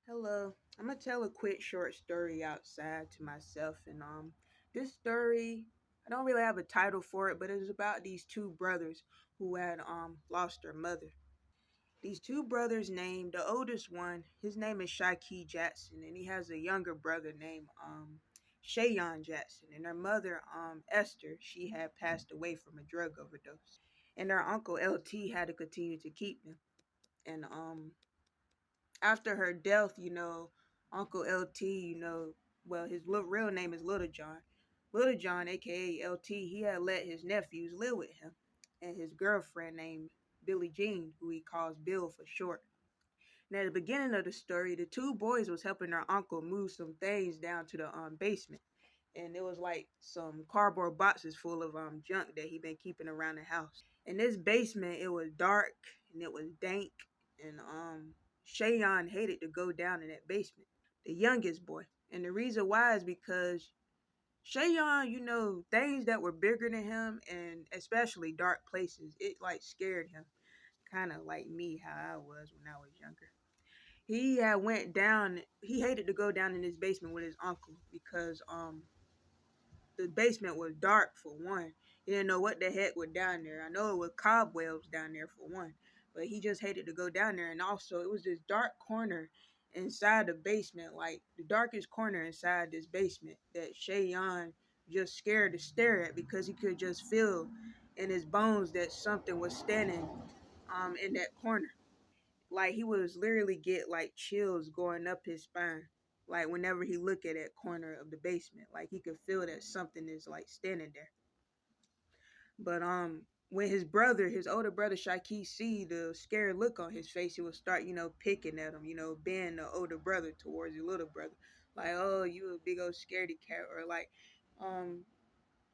Hello. I'm gonna tell a quick short story outside to myself and this story I don't really have a title for it, but it was about these two brothers who had lost their mother. These two brothers named the oldest one, his name is Shaiki Jackson, and he has a younger brother named Shayon Jackson. And their mother, Esther, she had passed away from a drug overdose. And their uncle LT had to continue to keep them. And after her death, Uncle LT, well, his real name is Little John. Little John, aka LT, he had let his nephews live with him and his girlfriend named Billie Jean, who he calls Bill for short. And at the beginning of the story, the two boys was helping their uncle move some things down to the basement. And it was like some cardboard boxes full of junk that he been keeping around the house. In this basement, it was dark and it was dank, and Shayon hated to go down in that basement, the youngest boy. And the reason why is because Shayon, things that were bigger than him and especially dark places, it like scared him. Kind of like me, how I was when I was younger. He had went down. He hated to go down in his basement with his uncle because the basement was dark for one. He didn't know what the heck was down there. I know it was cobwebs down there for one, but he just hated to go down there. And also, it was this dark corner inside the basement, like the darkest corner inside this basement that Shayon just scared to stare at because he could just feel in his bones that something was standing in that corner. Like he was literally get like chills going up his spine. Like whenever he look at that corner of the basement, like he could feel that something is like standing there. But when his older brother Shaki see the scared look on his face, he would start, picking at him, being the older brother towards the little brother. Like, oh, you a big old scaredy cat, or like,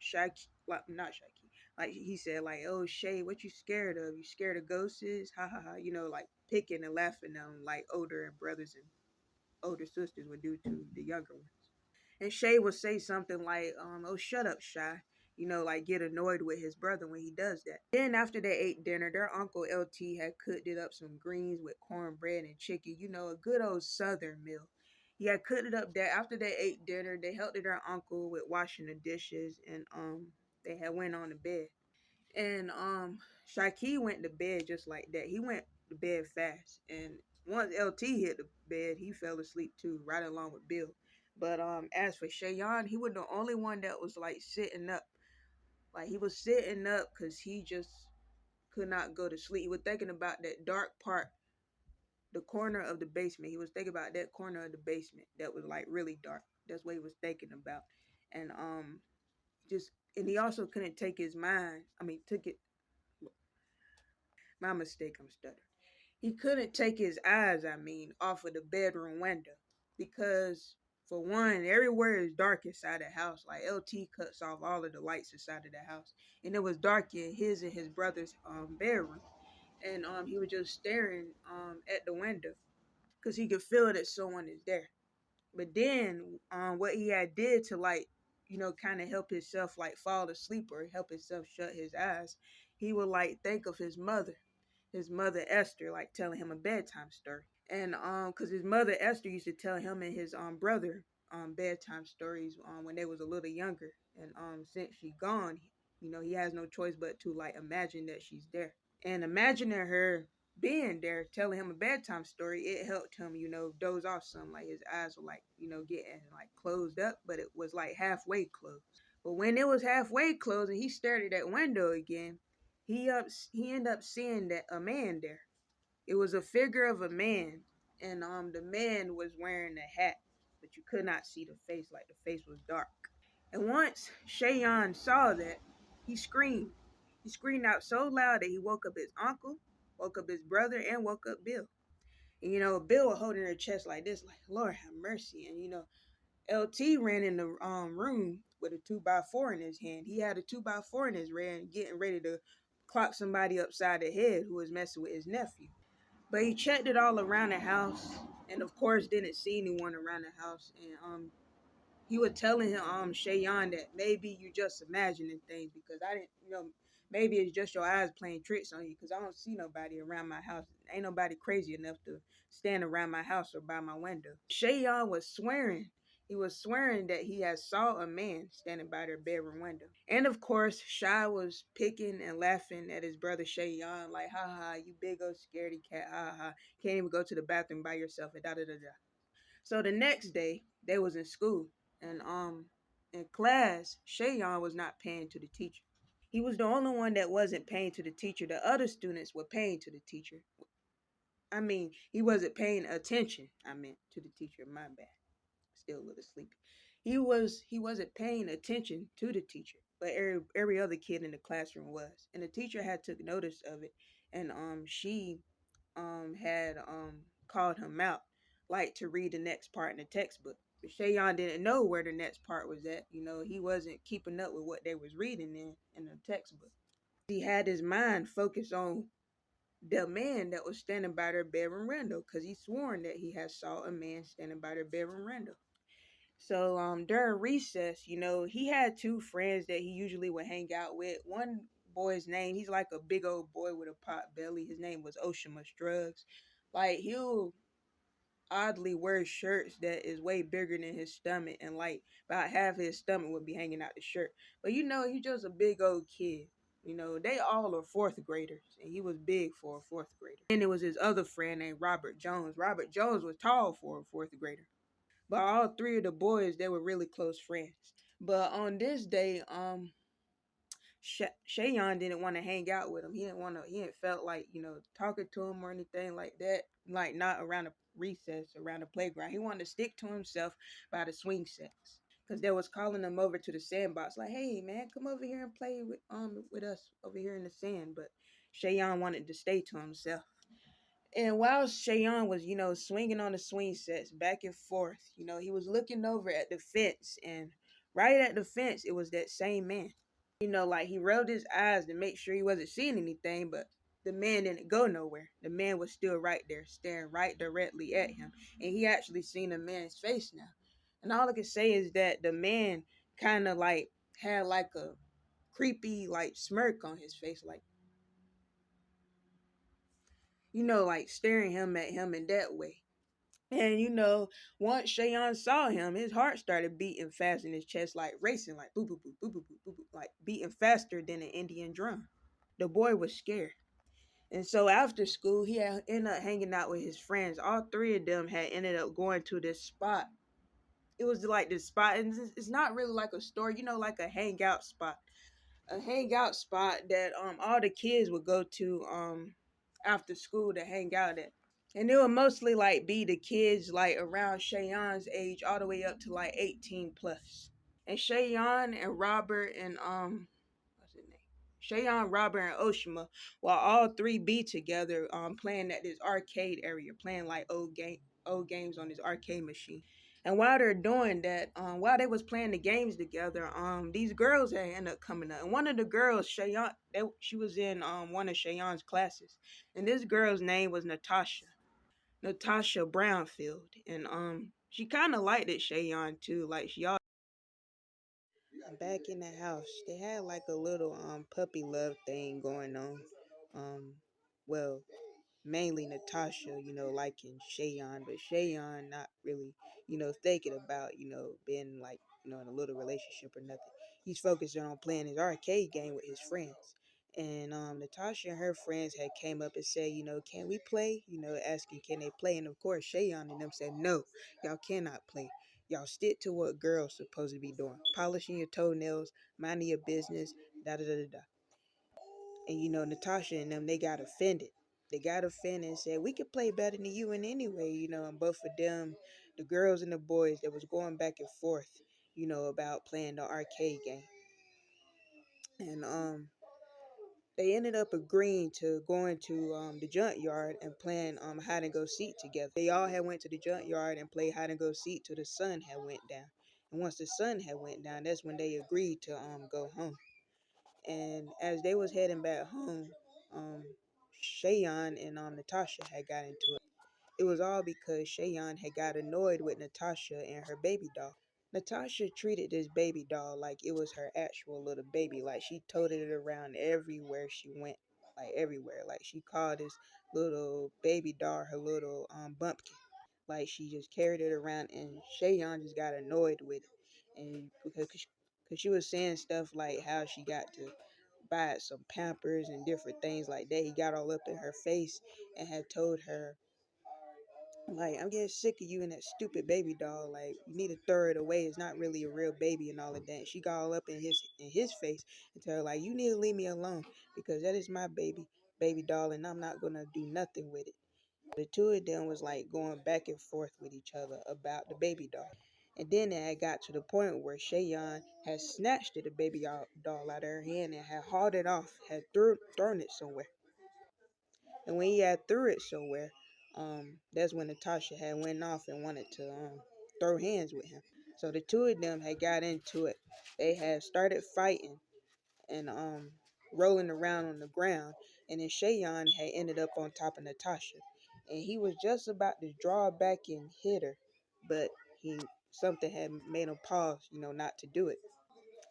Shaki, like not Shaki, like he said, like, oh Shay, what you scared of? You scared of ghosts? Ha ha ha, like picking and laughing at him like older brothers and older sisters would do to the younger ones. And Shay would say something like, oh, shut up, Shy. Like get annoyed with his brother when he does that. Then after they ate dinner, their uncle LT had cooked it up some greens with cornbread and chicken, a good old southern meal. He had cooked it up that after they ate dinner, they helped their uncle with washing the dishes and they had went on to bed. And Shaki went to bed just like that. He went to bed fast. And once LT hit the bed, he fell asleep too, right along with Bill. But as for Shayon, he was the only one that was like sitting up. Like he was sitting up because he just could not go to sleep. He was thinking about that dark part, the corner of the basement. He was thinking about that corner of the basement that was like really dark. That's what he was thinking about. And just and he also couldn't take his mind. I mean, took it. My mistake. I'm stuttering. He couldn't take his eyes, off of the bedroom window because, for one, everywhere is dark inside the house. Like LT cuts off all of the lights inside of the house, and it was dark in his and his brother's bedroom, and he was just staring at the window because he could feel that someone is there. But then, what he had did to like, kind of help himself like fall asleep or help himself shut his eyes, he would like think of his mother Esther, like telling him a bedtime story. And cuz his mother Esther used to tell him and his brother bedtime stories when they was a little younger. And since she gone, he has no choice but to like imagine that she's there. And imagining her being there telling him a bedtime story, it helped him, doze off some. Like his eyes were like, getting like closed up, but it was like halfway closed. But when it was halfway closed and he stared at that window again, he ended up seeing that a man there. It was a figure of a man, and the man was wearing a hat, but you could not see the face, like the face was dark. And once Shayon saw that, he screamed. He screamed out so loud that he woke up his uncle, woke up his brother, and woke up Bill. And Bill was holding her chest like this, like Lord have mercy. And LT ran in the room with a 2x4 in his hand. He had a 2x4 in his hand, getting ready to clock somebody upside the head who was messing with his nephew. But he checked it all around the house, and of course didn't see anyone around the house. And he was telling him Shayon that maybe you just imagining things because I didn't Maybe it's just your eyes playing tricks on you because I don't see nobody around my house. Ain't nobody crazy enough to stand around my house or by my window. Shayon was swearing. He was swearing that he had saw a man standing by their bedroom window. And of course, Shy was picking and laughing at his brother Shayon, like, ha ha, you big old scaredy cat, ha ha. Can't even go to the bathroom by yourself, and da da da da. So the next day, they was in school, and in class, Shayon was not paying to the teacher. He was the only one that wasn't paying to the teacher. The other students were paying to the teacher. I mean, he wasn't paying attention. I meant to the teacher. My bad. Still a little sleepy. He wasn't paying attention to the teacher, but every other kid in the classroom was, and the teacher had took notice of it, and she had called him out, like to read the next part in the textbook. But Shayon didn't know where the next part was at. He wasn't keeping up with what they was reading in the textbook. He had his mind focused on the man that was standing by their bedroom window because he sworn that he had saw a man standing by their bedroom window. So during recess, he had two friends that he usually would hang out with. One boy's name, he's like a big old boy with a pot belly. His name was Oshima Struggs. Like he'll oddly wear shirts that is way bigger than his stomach, and like about half his stomach would be hanging out the shirt. But he's just a big old kid. They all are fourth graders, and he was big for a fourth grader. And it was his other friend named Robert Jones. Robert Jones was tall for a fourth grader. But all three of the boys, they were really close friends. But on this day, Shayon didn't want to hang out with him. He didn't want to. He didn't felt like talking to him or anything like that. Like not around the recess, around the playground. He wanted to stick to himself by the swing sets. Cause they was calling him over to the sandbox, like, "Hey man, come over here and play with us over here in the sand." But Shayon wanted to stay to himself. And while Shayon was, swinging on the swing sets back and forth, he was looking over at the fence, and right at the fence, it was that same man. Like he rubbed his eyes to make sure he wasn't seeing anything, but the man didn't go nowhere. The man was still right there, staring right directly at him. And he actually seen the man's face now. And all I can say is that the man kind of like had like a creepy like smirk on his face, like like staring him at him in that way. And once Shayon saw him, his heart started beating fast in his chest, like racing, like boop boop boop boop boop boop, boop, like beating faster than an Indian drum. The boy was scared. And so after school, he had ended up hanging out with his friends. All three of them had ended up going to this spot. It was like this spot, and it's not really like a store, like a hangout spot. A hangout spot that all the kids would go to after school to hang out at. And it would mostly like be the kids like around Shayon's age all the way up to like 18 plus. And Shayon and Robert and what's his name? Shayon, Robert, and Oshima will all three be together playing at this arcade area, playing like old games on this arcade machine. And while they're doing that, while they was playing the games together, these girls had ended up coming up. And one of the girls, she was in one of Shayon's classes. And this girl's name was Natasha Brownfield. And she kind of liked it, Shayon too. Like she all back in the house, they had like a little puppy love thing going on. Um, well, mainly Natasha, liking Shayon, but Shayon not really, thinking about, being like, in a little relationship or nothing. He's focusing on playing his arcade game with his friends. And Natasha and her friends had came up and said, can we play? Asking can they play? And of course Shayon and them said, no, y'all cannot play. Y'all stick to what girls supposed to be doing. Polishing your toenails, minding your business, da da da da da. And Natasha and them, they got offended. They got offended and said, we could play better than you in any way, and both of them, the girls and the boys, that was going back and forth, about playing the arcade game. And they ended up agreeing to going to the junkyard and playing hide and go seek together. They all had went to the junkyard and played hide and go seek till the sun had went down. And once the sun had went down, that's when they agreed to go home. And as they was heading back home, um, Shayon and Natasha had got into it. It was all because Shayon had got annoyed with Natasha and her baby doll. Natasha treated this baby doll like it was her actual little baby. Like she toted it around everywhere she went, like everywhere. Like she called this little baby doll her little bumpkin. Like she just carried it around, and Shayon just got annoyed with it, and because she was saying stuff like how she got to buy it some Pampers and different things like that. He got all up in her face and had told her like, I'm getting sick of you and that stupid baby doll. Like, you need to throw it away. It's not really a real baby and all of that. She got all up in his face and tell her like, you need to leave me alone because that is my baby doll, and I'm not gonna do nothing with it. The two of them was like going back and forth with each other about the baby doll. And then it had got to the point where Shayon had snatched the baby doll out of her hand and had hauled it off, had thrown it somewhere. And when he had threw it somewhere, that's when Natasha had went off and wanted to throw hands with him. So the two of them had got into it. They had started fighting and rolling around on the ground. And then Shayon had ended up on top of Natasha. And he was just about to draw back and hit her, but he something had made him pause, not to do it.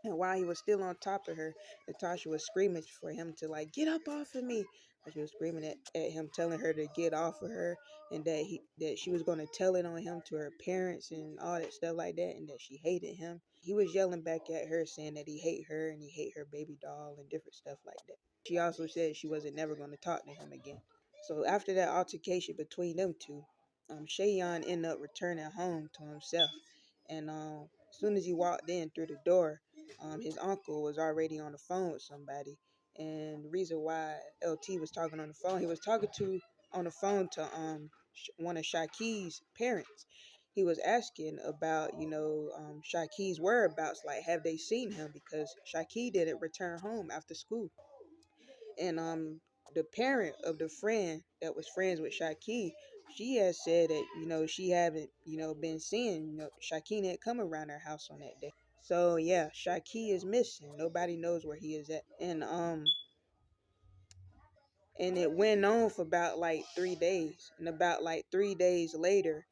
And while he was still on top of her, Natasha was screaming for him to like get up off of me. But she was screaming at him, telling her to get off of her, and that she was gonna tell it on him to her parents and all that stuff like that, and that she hated him. He was yelling back at her, saying that he hate her and he hate her baby doll and different stuff like that. She also said she wasn't never gonna talk to him again. So after that altercation between them two, Shayon ended up returning home to himself, and as soon as he walked in through the door, his uncle was already on the phone with somebody. And the reason why LT was talking on the phone, he was talking to on the phone to one of Shaki's parents. He was asking about, Shaki's whereabouts, like have they seen him, because Shaki didn't return home after school. And the parent of the friend that was friends with Shaki, she has said that, she haven't, been seeing, Shaki didn't come around her house on that day. So yeah, Shaki is missing. Nobody knows where he is at. And it went on for about like 3 days. And about like 3 days later,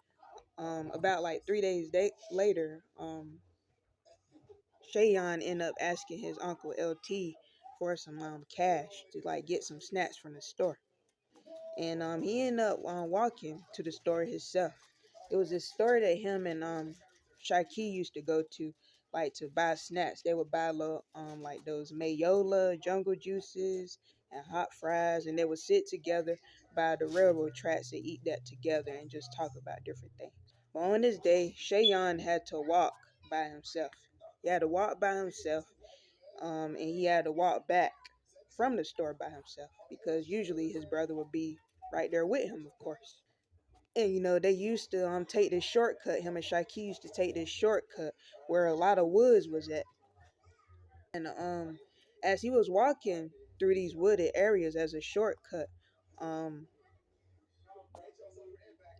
Shayon ended up asking his uncle LT for some cash to like get some snacks from the store. And he ended up walking to the store himself. It was this store that him and Shaki used to go to, like to buy snacks. They would buy little like those Mayola jungle juices and hot fries, and they would sit together by the railroad tracks and eat that together and just talk about different things. But on this day, Shayon had to walk by himself. He had to walk by himself, and he had to walk back from the store by himself because usually his brother would be right there with him, of course. And they used to take this shortcut. Him and Shaki used to take this shortcut where a lot of woods was at. And as he was walking through these wooded areas as a shortcut, um,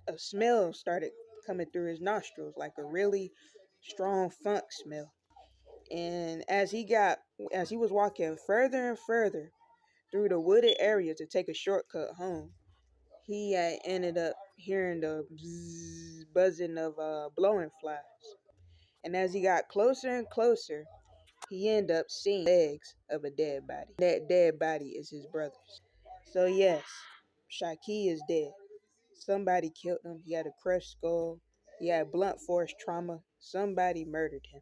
a smell started coming through his nostrils, like a really strong funk smell. And as he was walking further and further through the wooded area to take a shortcut home, he had ended up hearing the buzzing of blowing flies. And as he got closer and closer, he ended up seeing legs of a dead body. That dead body is his brother's. So yes, Shaki is dead. Somebody killed him. He had a crushed skull. He had blunt force trauma. Somebody murdered him.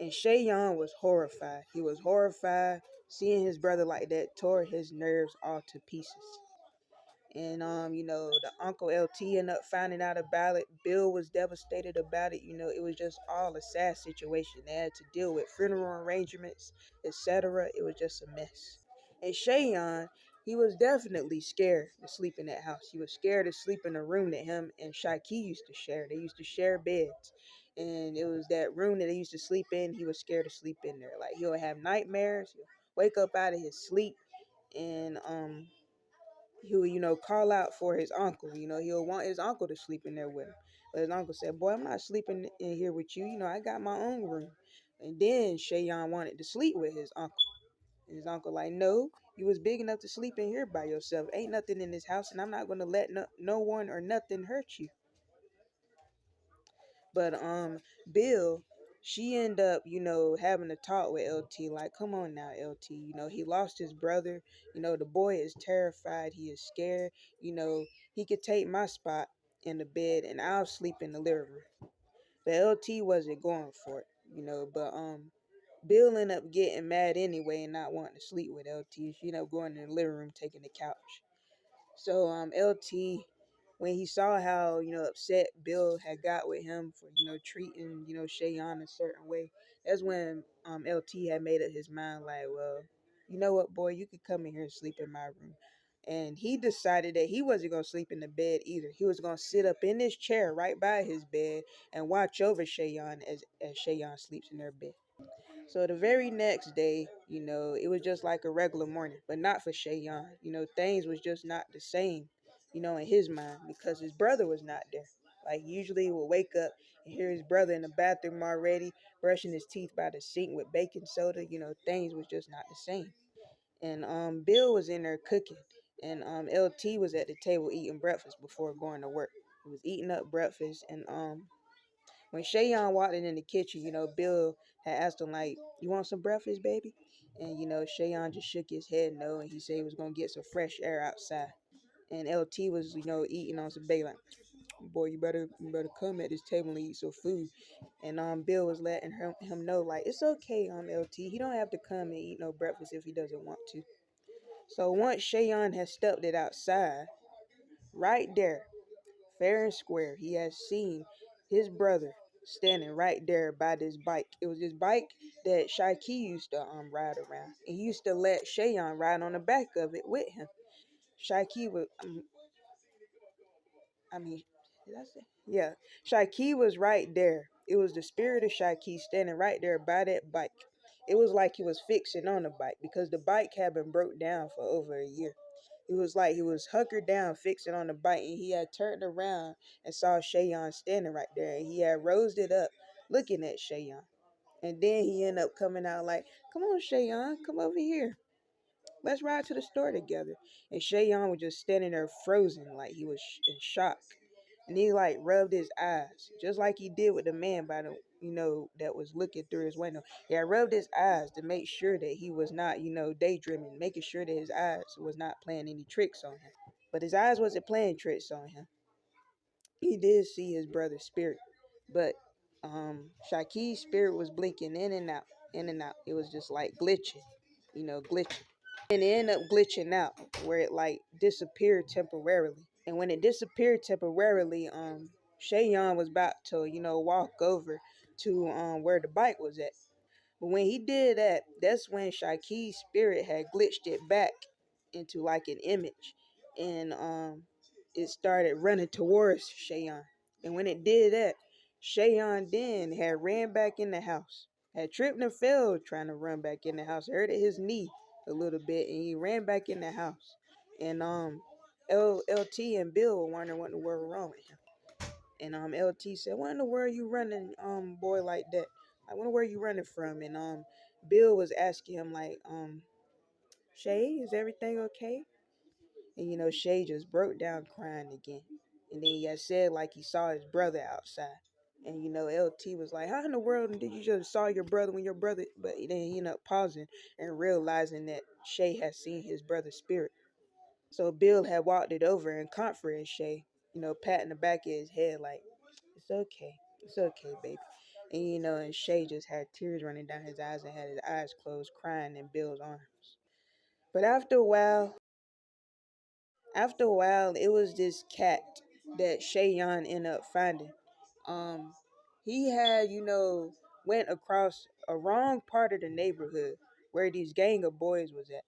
And Shayon was horrified. He was horrified. Seeing his brother like that tore his nerves all to pieces. And the Uncle LT ended up finding out about it. Bill was devastated about it. It was just all a sad situation. They had to deal with funeral arrangements, etc. It was just a mess. And Shayon, he was definitely scared to sleep in that house. He was scared to sleep in the room that him and Shaki used to share. They used to share beds. And it was that room that they used to sleep in. He was scared to sleep in there. Like he'll have nightmares. He'll wake up out of his sleep, and he would, call out for his uncle. He'll want his uncle to sleep in there with him. But his uncle said, boy, I'm not sleeping in here with you. I got my own room. And then Shayon wanted to sleep with his uncle. And his uncle like, no, you was big enough to sleep in here by yourself. Ain't nothing in this house, and I'm not going to let no one or nothing hurt you. But Bill, she end up, having a talk with LT, like, come on now, LT, he lost his brother, the boy is terrified, he is scared, you know, he could take my spot in the bed and I'll sleep in the living room. But LT wasn't going for it, but Bill ended up getting mad anyway and not wanting to sleep with LT. She ended up going in the living room, taking the couch. So LT, when he saw how upset Bill had got with him for treating Shayon a certain way, that's when LT had made up his mind like, well, you know what, boy, you could come in here and sleep in my room. And he decided that he wasn't gonna sleep in the bed either. He was gonna sit up in this chair right by his bed and watch over Shayon as Shayon sleeps in their bed. So the very next day, it was just like a regular morning, but not for Shayon. Things was just not the same, in his mind because his brother was not there. Like usually he would wake up and hear his brother in the bathroom already, brushing his teeth by the sink with baking soda. Things was just not the same. And Bill was in there cooking, and LT was at the table eating breakfast before going to work. He was eating up breakfast, and when Shayon walked in the kitchen, Bill had asked him like, "You want some breakfast, baby?" And Shayon just shook his head no, and he said he was gonna get some fresh air outside. And LT was, eating on some bacon. Like, boy, you better come at this table and eat some food. And Bill was letting him know like it's okay, LT. He don't have to come and eat no breakfast if he doesn't want to. So once Shayon had stepped it outside, right there, fair and square, he has seen his brother standing right there by this bike. It was this bike that Shaiki used to ride around. And he used to let Shayon ride on the back of it with him. Shaiki was, I mean, did I say? Yeah, Shaiki was right there. It was the spirit of Shaiki standing right there by that bike. It was like he was fixing on the bike because the bike had been broke down for over a year. It was like he was hunkered down fixing on the bike and he had turned around and saw Shayon standing right there and he had rosed it up looking at Shayon. And then he ended up coming out like, come on, Shayon, come over here. Let's ride to the store together. And Shayon was just standing there frozen like he was in shock. And he like rubbed his eyes, just like he did with the man by the that was looking through his window. Yeah, rubbed his eyes to make sure that he was not, daydreaming, making sure that his eyes was not playing any tricks on him. But his eyes wasn't playing tricks on him. He did see his brother's spirit. But Shaki's spirit was blinking in and out, in and out. It was just like glitching, glitching. And it ended up glitching out where it like disappeared temporarily. And when it disappeared temporarily, Shayon was about to, walk over to where the bike was at. But when he did that, that's when Shaki's spirit had glitched it back into like an image. And it started running towards Shayon. And when it did that, Shayon then had ran back in the house. Had tripped and fell trying to run back in the house. Hurt his knee a little bit and he ran back in the house. And LT and Bill were wondering what in the world was wrong with him. And LT said, "What in the world you running, boy, like that? I wonder where you running from?" And Bill was asking him like, Shay, is everything okay? And Shay just broke down crying again. And then he had said like he saw his brother outside. And LT was like, "How in the world did you just saw your brother when your brother?" But then he ended up pausing and realizing that Shay had seen his brother's spirit. So Bill had walked it over and comforted Shay, patting the back of his head like, "It's okay. It's okay, baby." And and Shay just had tears running down his eyes and had his eyes closed, crying in Bill's arms. But after a while, it was this cat that Shayon ended up finding. Um, he had, went across a wrong part of the neighborhood where these gang of boys was at.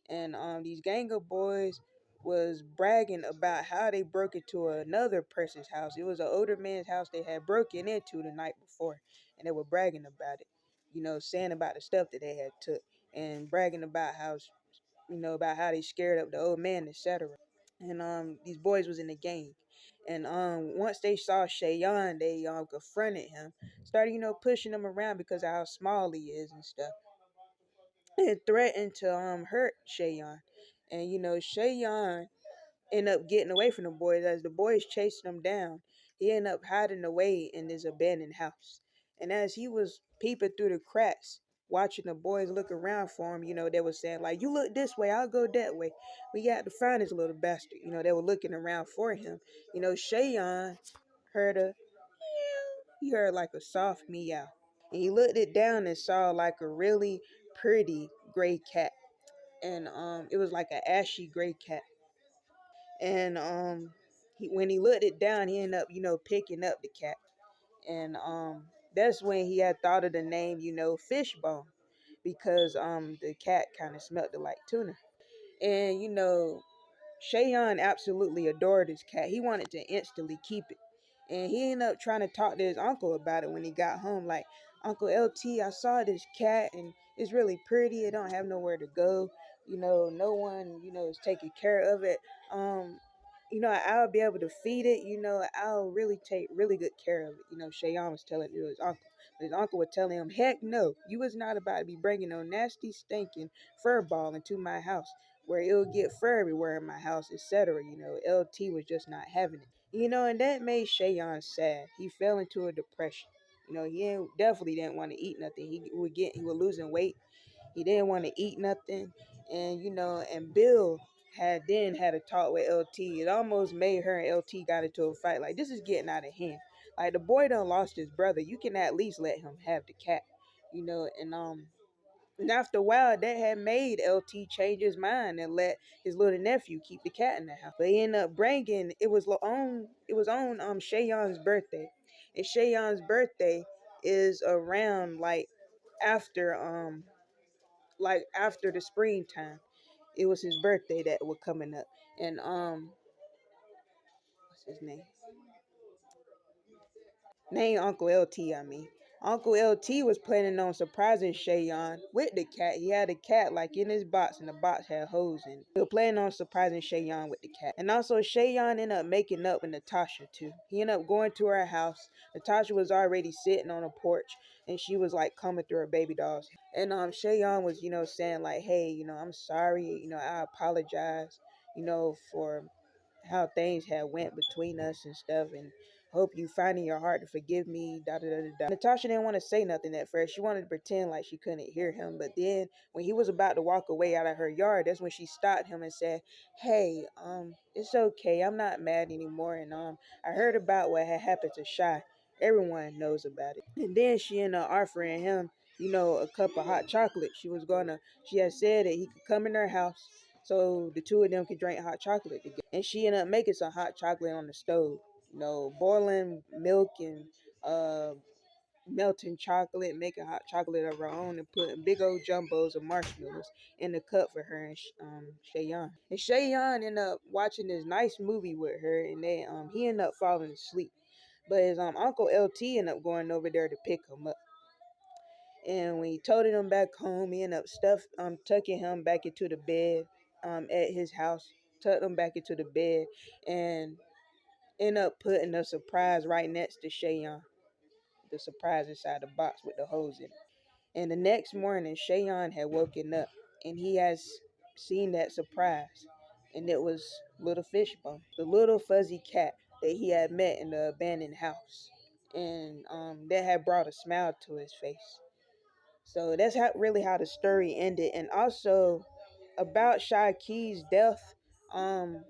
And these gang of boys was bragging about how they broke into another person's house. It was an older man's house they had broken into the night before, and they were bragging about it. Saying about the stuff that they had took, and bragging about how they scared up the old man, etc. And these boys was in the gang. And once they saw Shayon, they confronted him, started pushing him around because of how small he is and stuff, and threatened to hurt Shayon. And Shayon ended up getting away from the boys as the boys chased him down. he ended up hiding away in this abandoned house. And as he was peeping through the cracks, watching the boys look around for him, they were saying, like, you look this way, I'll go that way. We got to find this little bastard. They were looking around for him. Shayon heard he heard like a soft meow. And he looked it down and saw like a really pretty gray cat. And it was like an ashy gray cat. And when he looked it down, he ended up, picking up the cat. And that's when he had thought of the name, Fishbone, because the cat kind of smelled like tuna. And Shayon absolutely adored his cat. He wanted to instantly keep it. And he ended up trying to talk to his uncle about it when he got home. Like, Uncle LT, I saw this cat and it's really pretty. It don't have nowhere to go. No one, is taking care of it. I'll be able to feed it. I'll really take really good care of it. Shayon was telling it to his uncle. But his uncle was telling him, heck no, you was not about to be bringing no nasty, stinking fur ball into my house where it'll get fur everywhere in my house, etc. LT was just not having it. And that made Shayon sad. He fell into a depression. Definitely didn't want to eat nothing. He was losing weight. He didn't want to eat nothing. And and Bill had a talk with LT. It almost made her and LT got into a fight. Like, this is getting out of hand. Like, the boy done lost his brother. You can at least let him have the cat. And after a while, that had made LT change his mind and let his little nephew keep the cat in the house. But he ended up bringing it was on Shayon's birthday, and Shayon's birthday is around after the springtime. It was his birthday that was coming up, and what's his name? Name Uncle LT, I mean. Uncle LT was planning on surprising Shayon with the cat. He had a cat like in his box, and the box had holes in it. He was planning on surprising Shayon with the cat. And also, Shayon ended up making up with Natasha too. He ended up going to her house. Natasha was already sitting on a porch, and she was like coming through her baby doll's. And Shayon was, saying like, hey, I'm sorry. I apologize, for how things had went between us and stuff, and hope you find in your heart to forgive me. Da da da da. Natasha didn't want to say nothing at first. She wanted to pretend like she couldn't hear him. But then, when he was about to walk away out of her yard, that's when she stopped him and said, "Hey, it's okay. I'm not mad anymore. And I heard about what had happened to Shy. Everyone knows about it." And then she ended up offering him, a cup of hot chocolate. She had said that he could come in her house so the two of them could drink hot chocolate together. And she ended up making some hot chocolate on the stove. Boiling milk and uh, melting chocolate, making hot chocolate of her own, and putting big old jumbos of marshmallows in the cup for her and Shayon. And Shayon ended up watching this nice movie with her, and he ended up falling asleep. But his Uncle LT ended up going over there to pick him up. And when he toted him back home, he ended up tucking him back into the bed at his house, tucked him back into the bed, and end up putting a surprise right next to Shayon. The surprise inside the box with the holes in it. And the next morning, Shayon had woken up and he has seen that surprise. And it was little Fishbone, the little fuzzy cat that he had met in the abandoned house. And that had brought a smile to his face. So that's how the story ended. And also about Shy Key's death, um,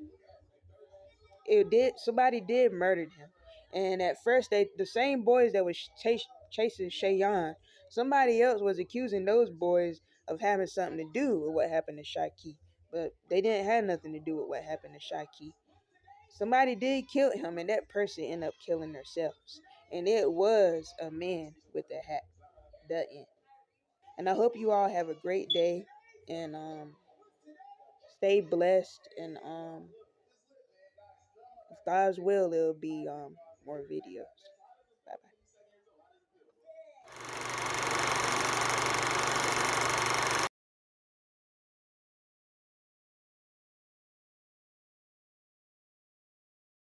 somebody did murder him. And at first, the same boys that was chasing Shayon, somebody else was accusing those boys of having something to do with what happened to Shaki. But they didn't have nothing to do with what happened to Shaki. Somebody did kill him, and that person ended up killing themselves. And it was a man with a hat. The end. And I hope you all have a great day, and stay blessed, and if God's will, it'll be more videos.